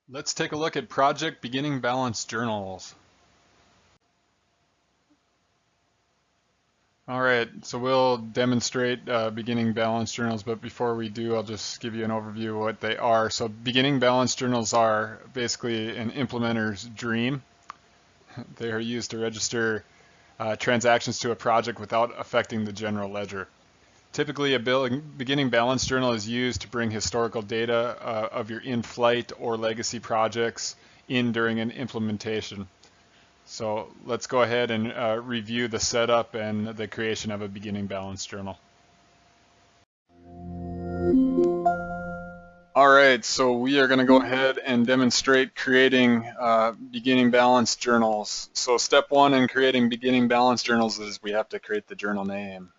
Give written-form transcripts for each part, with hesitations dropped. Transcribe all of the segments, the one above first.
Let's take a look at project beginning balance journals. All right, so we'll demonstrate beginning balance journals, but before we do, I'll just give you an overview of what they are. So beginning balance journals are basically an implementer's dream. They are used to register transactions to a project without affecting the general ledger. Typically, a beginning balance journal is used to bring historical data of your in-flight or legacy projects in during an implementation. So let's go ahead and review the setup and the creation of a beginning balance journal. All right, so we are going to go ahead and demonstrate creating beginning balance journals. So step one in creating beginning balance journals is we have to create the journal name.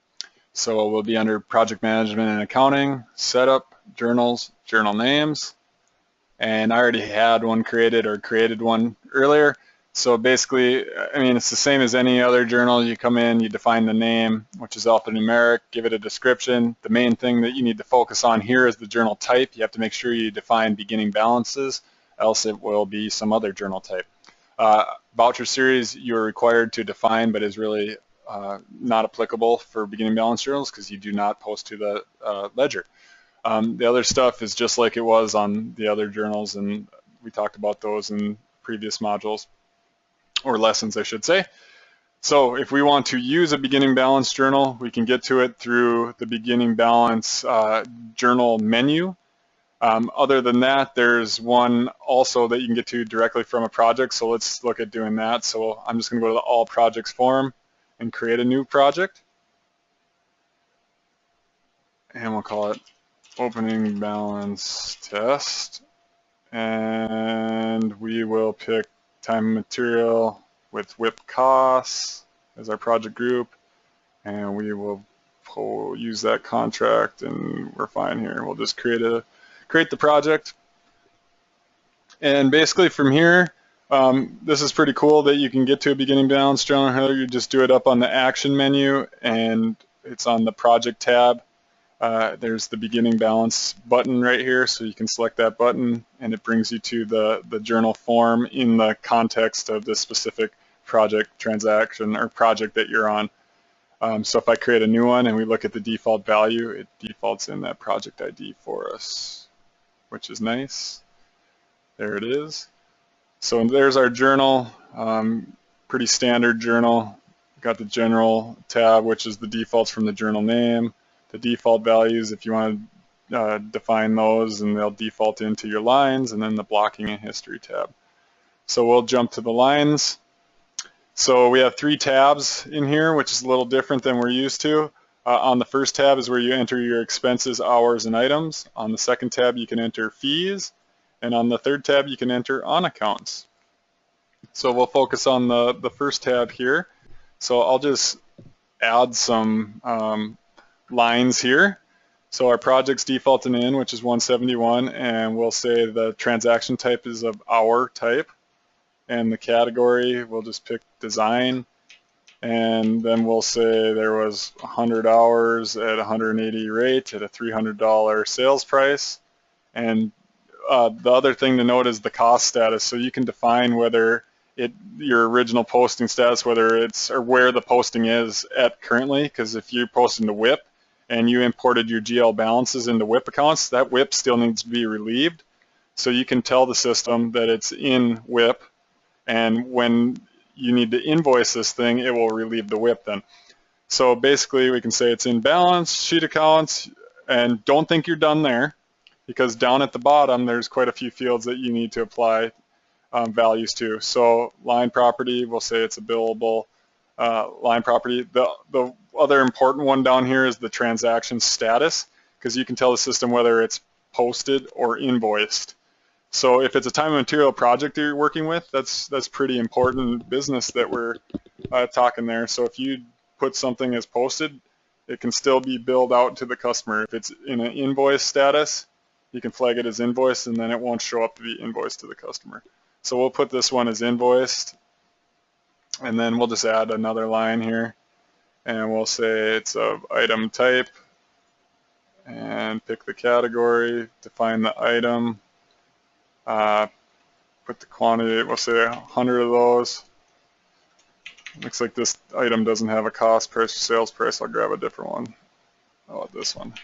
So we'll be under project management and accounting, setup, journals, journal names. And I already had one created or created one earlier. So basically, I mean, it's the same as any other journal. You come in, you define the name, which is alphanumeric, give it a description. The main thing that you need to focus on here is the journal type. You have to make sure you define beginning balances, else it will be some other journal type. Voucher series you're required to define, but is really not applicable for beginning balance journals because you do not post to the ledger. The other stuff is just like it was on the other journals, and we talked about those in previous modules, or lessons, I should say. So if we want to use a beginning balance journal, we can get to it through the beginning balance journal menu. Other than that, there's one also that you can get to directly from a project, so let's look at doing that. So I'm just going to go to the All Projects form and create a new project. And we'll call it Opening Balance Test. And we will pick time and material with WIP costs as our project group. And we will use that contract, and we're fine here. We'll just create the project. And basically from here, this is pretty cool that you can get to a beginning balance journal. You just do it up on the action menu, and it's on the project tab. There's the beginning balance button right here, so you can select that button and it brings you to the journal form in the context of the specific project transaction or project that you're on. So if I create a new one and we look at the default value, it defaults in that project ID for us, which is nice. There it is. So there's our journal, pretty standard journal. Got the general tab, which is the defaults from the journal name. The default values, if you want to define those, and they'll default into your lines, and then the blocking and history tab. So we'll jump to the lines. So we have 3 tabs in here, which is a little different than we're used to. On the first tab is where you enter your expenses, hours, and items. On the second tab, you can enter fees. And on the third tab, you can enter on accounts. So we'll focus on the first tab here. So I'll just add some lines here. So our project's defaulting in, which is 171, and we'll say the transaction type is of hour type, and the category, we'll just pick design, and then we'll say there was 100 hours at 180 rate at a $300 sales price. And the other thing to note is the cost status. So you can define whether your original posting status, whether it's or where the posting is at currently, because if you're posting to WIP and you imported your GL balances into WIP accounts, that WIP still needs to be relieved. So you can tell the system that it's in WIP, and when you need to invoice this thing, it will relieve the WIP then. So basically we can say it's in balance sheet accounts, and don't think you're done there, because down at the bottom there's quite a few fields that you need to apply values to. So line property, we'll say it's a billable line property. The other important one down here is the transaction status, because you can tell the system whether it's posted or invoiced. So if it's a time and material project that you're working with, that's pretty important business that we're talking there. So if you put something as posted, it can still be billed out to the customer. If it's in an invoice status, you can flag it as invoiced, and then it won't show up to be invoiced to the customer. So we'll put this one as invoiced, and then we'll just add another line here, and we'll say it's of item type, and pick the category, define the item, put the quantity, we'll say 100 of those. Looks like this item doesn't have a cost price or sales price. I'll grab a different one. How about this one?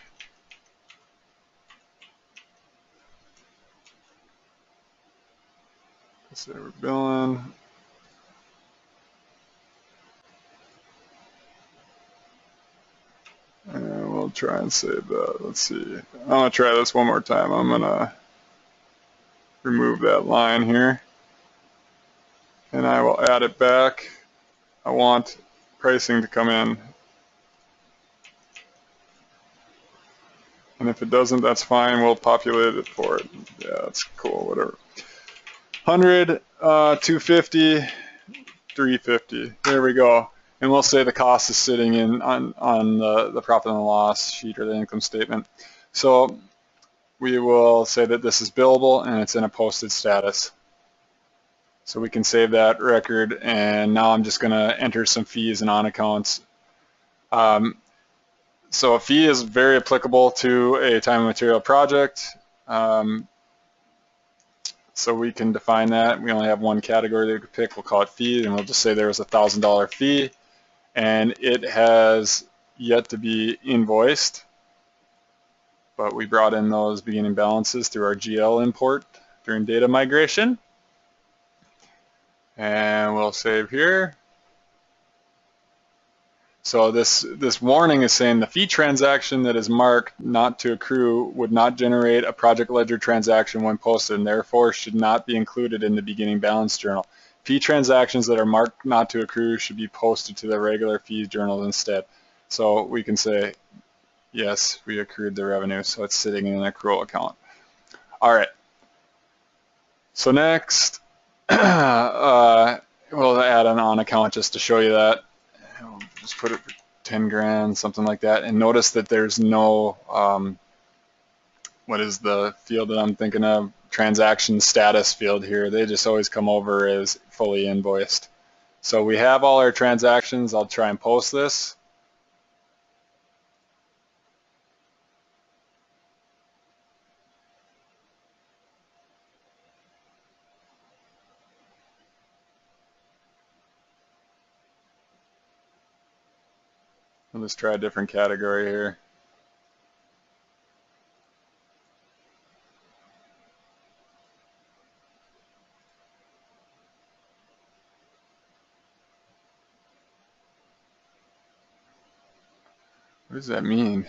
Let's say we're billing. And we'll try and save that. Let's see. I'm going to try this one more time. I'm going to remove that line here. And I will add it back. I want pricing to come in. And if it doesn't, that's fine. We'll populate it for it. Yeah, that's cool. Whatever. 100, 250, 350. There we go. And we'll say the cost is sitting in on the profit and loss sheet or the income statement. So we will say that this is billable and it's in a posted status. So we can save that record, and now I'm just going to enter some fees and on accounts. So a fee is very applicable to a time and material project. So we can define that. We only have one category that we could pick. We'll call it fee, and we'll just say there was a $1,000 fee, and it has yet to be invoiced. But we brought in those beginning balances through our GL import during data migration. And we'll save here. So this warning is saying the fee transaction that is marked not to accrue would not generate a project ledger transaction when posted, and therefore should not be included in the beginning balance journal. Fee transactions that are marked not to accrue should be posted to the regular fee journal instead. So we can say, yes, we accrued the revenue, so it's sitting in an accrual account. All right. So next, we'll add an on account just to show you that. We'll just put it for 10 grand, something like that. And notice that there's no, what is the field that I'm thinking of? Transaction status field here. They just always come over as fully invoiced. So we have all our transactions. I'll try and post this. Let's try a different category here. What does that mean?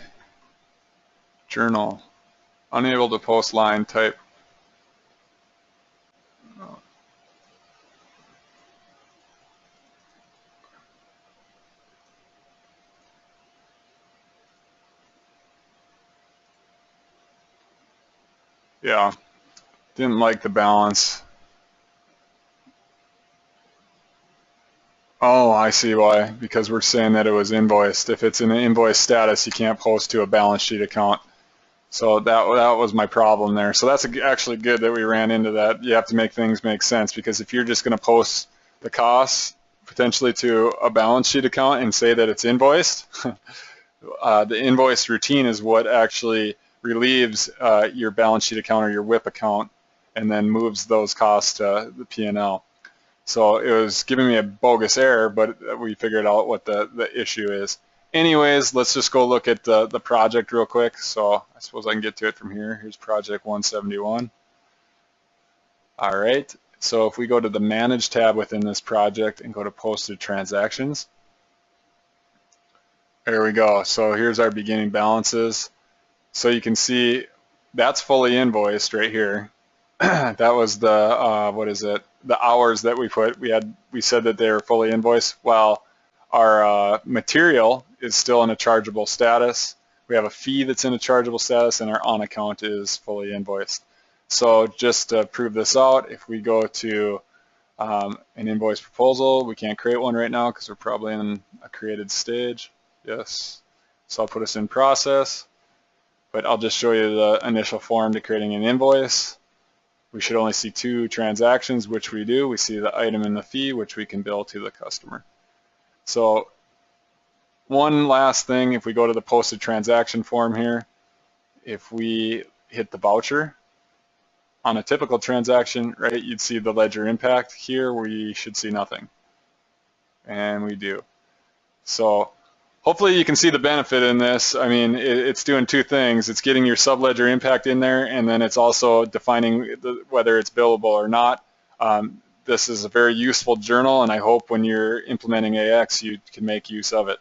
Journal. Unable to post line type. Yeah, didn't like the balance. Oh, I see why. Because we're saying that it was invoiced. If it's in an invoice status, you can't post to a balance sheet account. So that was my problem there. So that's actually good that we ran into that. You have to make things make sense, because if you're just going to post the costs potentially to a balance sheet account and say that it's invoiced, the invoice routine is what actually relieves your balance sheet account or your WIP account and then moves those costs to the P&L. So it was giving me a bogus error, but we figured out what the issue is. Anyways, let's just go look at the project real quick. So I suppose I can get to it from here. Here's project 171. All right. So if we go to the Manage tab within this project and go to Posted Transactions, there we go. So here's our beginning balances. So you can see that's fully invoiced right here. That was the, what is it? The hours that we put. We said that they were fully invoiced. Well, our material is still in a chargeable status. We have a fee that's in a chargeable status, and our on account is fully invoiced. So just to prove this out, if we go to an invoice proposal, we can't create one right now because we're probably in a created stage. Yes. So I'll put us in process, but I'll just show you the initial form to creating an invoice. We should only see 2 transactions, which we do. We see the item and the fee, which we can bill to the customer. So one last thing, if we go to the posted transaction form here, if we hit the voucher, on a typical transaction, right, you'd see the ledger impact. Here we should see nothing, and we do. So hopefully you can see the benefit in this. I mean, it's doing two things. It's getting your subledger impact in there, and then it's also defining whether it's billable or not. This is a very useful journal, and I hope when you're implementing AX you can make use of it.